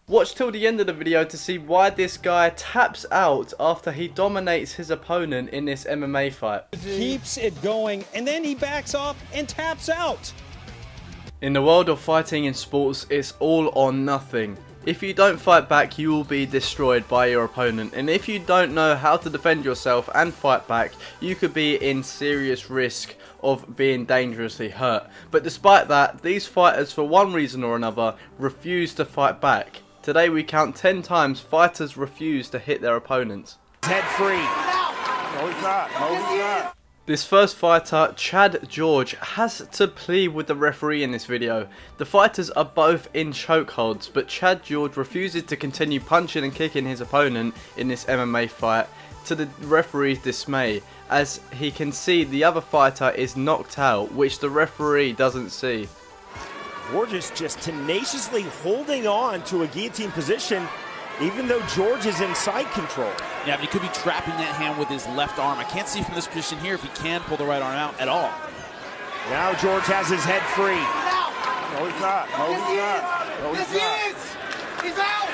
Watch till the end of the video to see why this guy taps out after he dominates his opponent in this MMA fight. Keeps it going, and then he backs off and taps out. In the world of fighting in sports, it's all or nothing. If you don't fight back, you will be destroyed by your opponent, and if you don't know how to defend yourself and fight back, you could be in serious risk of being dangerously hurt. But despite that, these fighters, for one reason or another, refuse to fight back. Today we count 10 times fighters refuse to hit their opponents. Head free. No, he's not. No, he's not. This first fighter, Chad George, has to plead with the referee in this video. The fighters are both in chokeholds, but Chad George refuses to continue punching and kicking his opponent in this MMA fight, to the referee's dismay, as he can see the other fighter is knocked out, which the referee doesn't see. George is just tenaciously holding on to a guillotine position, even though George is in side control. Yeah, but he could be trapping that hand with his left arm. I can't see from this position here if he can pull the right arm out at all. Now George has his head free. No, he's not. No, he's not. No, he's not. He's out!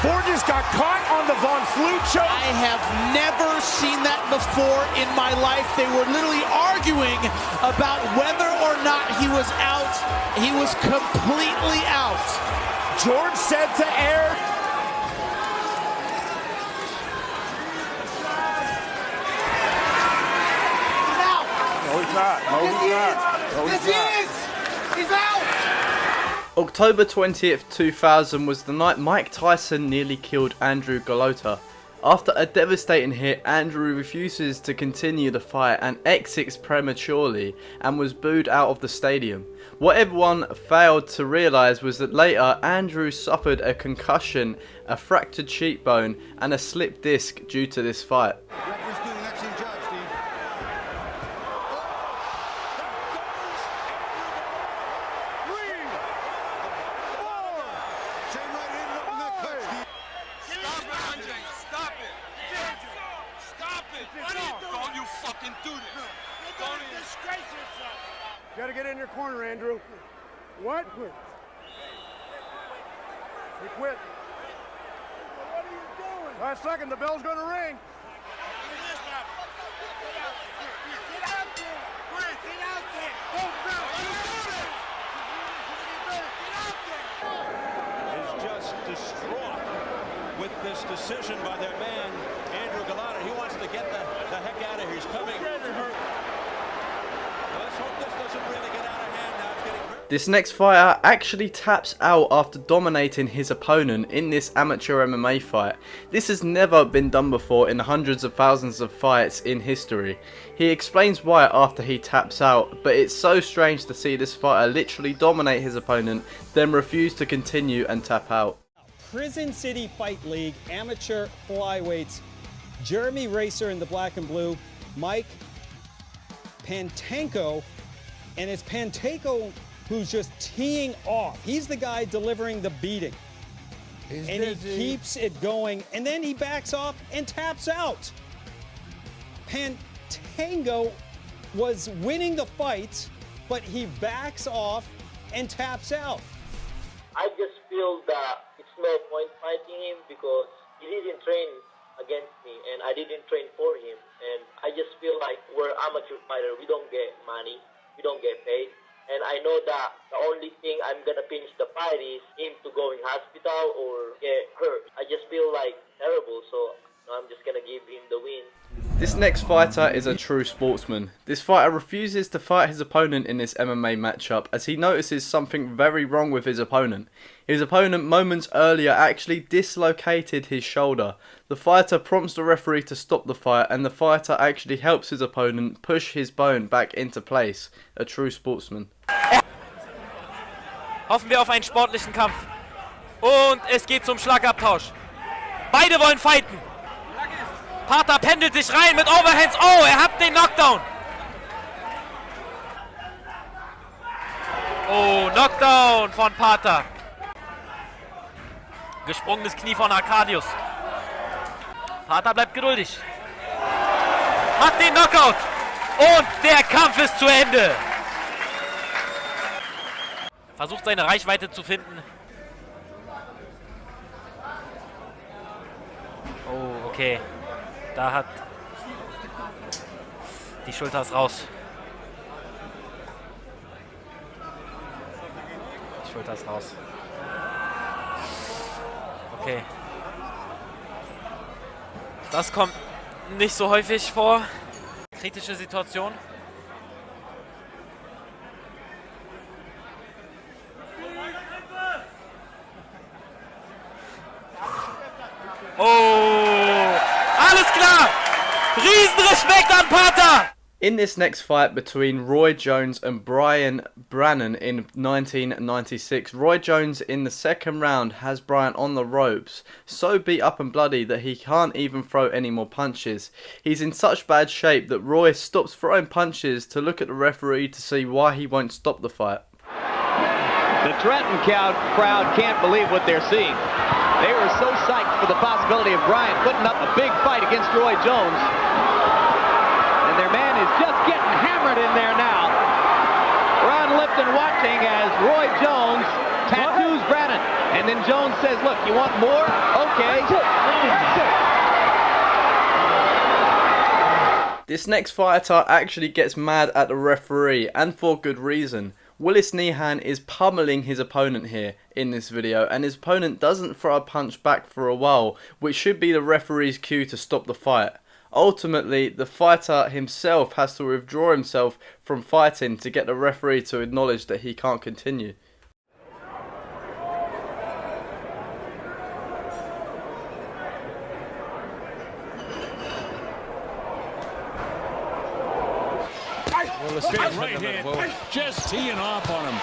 Borges got caught on the Von Flue choke. I have never seen that before in my life. They were literally arguing about whether or not he was out. He was completely out. George said to air. He's out! No, he's not. No, he's not. No, he's not. He's out! October 20th, 2000 was the night Mike Tyson nearly killed Andrew Golota. After a devastating hit, Andrew refuses to continue the fight and exits prematurely and was booed out of the stadium. What everyone failed to realise was that later Andrew suffered a concussion, a fractured cheekbone and a slipped disc due to this fight. You gotta get in your corner, Andrew. What? He quit. What are you doing? Last second, the bell's gonna ring. Get out there! Get out there! Is just distraught with this decision by their man, Andrew Golota. He wants to get the heck out of here. He's coming. Let's hope this doesn't really get out of hand now. It's getting hurt. This next fighter actually taps out after dominating his opponent in this amateur MMA fight. This has never been done before in the hundreds of thousands of fights in history. He explains why after he taps out, but it's so strange to see this fighter literally dominate his opponent, then refuse to continue and tap out. Prison City Fight League amateur flyweights. Jeremy Racer in the black and blue. Mike Pantenko, and it's Pantenko who's just teeing off. He's the guy delivering the beating. He keeps it going, and then he backs off and taps out. Pantenko was winning the fight, but he backs off and taps out. I just feel that it's no point fighting him because he didn't train against me and I didn't train for him, and I just feel like we're amateur fighter. We don't get money, we don't get paid, and I know that the only thing I'm gonna finish the fight is him to go in hospital or get hurt. I just feel like terrible, so I'm just gonna give him the win. This next fighter is a true sportsman. This fighter refuses to fight his opponent in this MMA matchup as he notices something very wrong with his opponent. His opponent moments earlier actually dislocated his shoulder. The fighter prompts the referee to stop the fight and the fighter actually helps his opponent push his bone back into place. A true sportsman. Hoffen wir auf einen sportlichen Kampf. Und es geht zum Schlagabtausch. Beide wollen fighten. Pater pendelt sich rein mit Overhands. Oh, er hat den Knockdown. Oh, Knockdown von Pater. Gesprungenes Knie von Arkadius. Pater bleibt geduldig. Hat den Knockout. Und der Kampf ist zu Ende. Versucht seine Reichweite zu finden. Oh, okay. Da hat... Die Schulter ist raus. Die Schulter ist raus. Okay. Das kommt nicht so häufig vor. Kritische Situation. Oh, alles klar. Riesenrespekt an Pater. In this next fight between Roy Jones and Brian Brannan in 1996, Roy Jones in the second round has Brian on the ropes, so beat up and bloody that he can't even throw any more punches. He's in such bad shape that Roy stops throwing punches to look at the referee to see why he won't stop the fight. The Trenton crowd can't believe what they're seeing. They were so psyched for the possibility of Brian putting up a big fight against Roy Jones. And their man is just getting hammered in there now. Ron Lipton watching as Roy Jones tattoos Brannan. And then Jones says, look, you want more? Okay. This next fighter actually gets mad at the referee, and for good reason. Willis Nihan is pummeling his opponent here in this video, and his opponent doesn't throw a punch back for a while, which should be the referee's cue to stop the fight. Ultimately, the fighter himself has to withdraw himself from fighting to get the referee to acknowledge that he can't continue. Big right hand, just teeing off on him.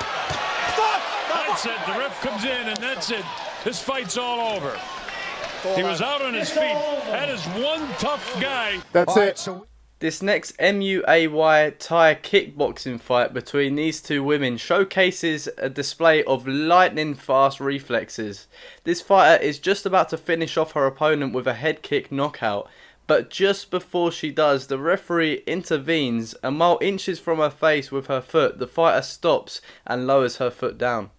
Stop! That's it. The ref comes in, and that's it. This fight's all over. He was out on his feet. That is one tough guy. That's it. This next MUAY Thai kickboxing fight between these two women showcases a display of lightning fast reflexes. This fighter is just about to finish off her opponent with a head kick knockout. But just before she does, the referee intervenes, and while inches from her face with her foot, the fighter stops and lowers her foot down.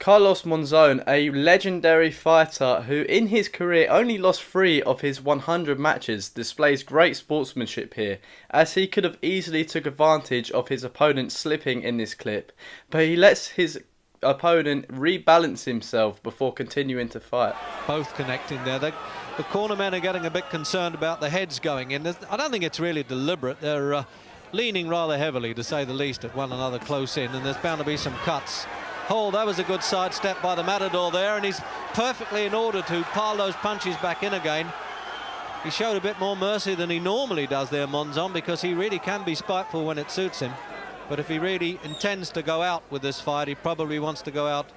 Carlos Monzon, a legendary fighter who in his career only lost 3 of his 100 matches, displays great sportsmanship here, as he could have easily took advantage of his opponent slipping in this clip, but he lets his opponent rebalance himself before continuing to fight. Both connecting there. The cornermen are getting a bit concerned about the heads going in. I don't think it's really deliberate. They're leaning rather heavily, to say the least, at one another close in, and there's bound to be some cuts. Oh, that was a good sidestep by the Matador there, and he's perfectly in order to pile those punches back in again. He showed a bit more mercy than he normally does there, Monzon, because he really can be spiteful when it suits him. But if he really intends to go out with this fight, he probably wants to go out.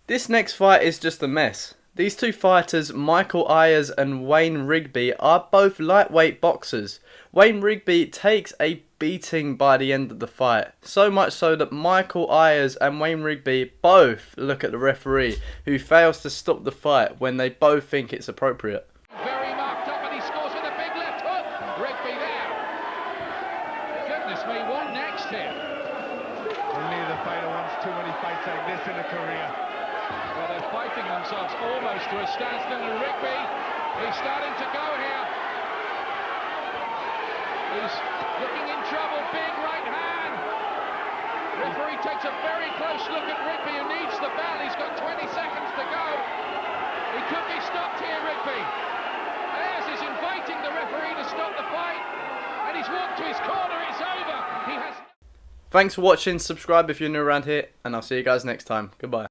This next fight is just a mess. These two fighters, Michael Ayers and Wayne Rigby, are both lightweight boxers. Wayne Rigby takes a beating by the end of the fight, so much so that Michael Ayers and Wayne Rigby both look at the referee, who fails to stop the fight when they both think it's appropriate. Very marked up, and he scores with a big left hook. Rigby there. Goodness me, what next here? Well, neither fighter wants too many fights like this in a career. Well, they're fighting themselves almost to a standstill, and Rigby, he's starting to go here. He's looking in trouble, big right hand. Referee takes a very close look at Rigby, who needs the bell. He's got 20 seconds to go. He could be stopped here, Rigby. Ayers is inviting the referee to stop the fight, and he's walked to his corner. It's over. He has. Thanks for watching, subscribe if you're new around here, and I'll see you guys next time. Goodbye.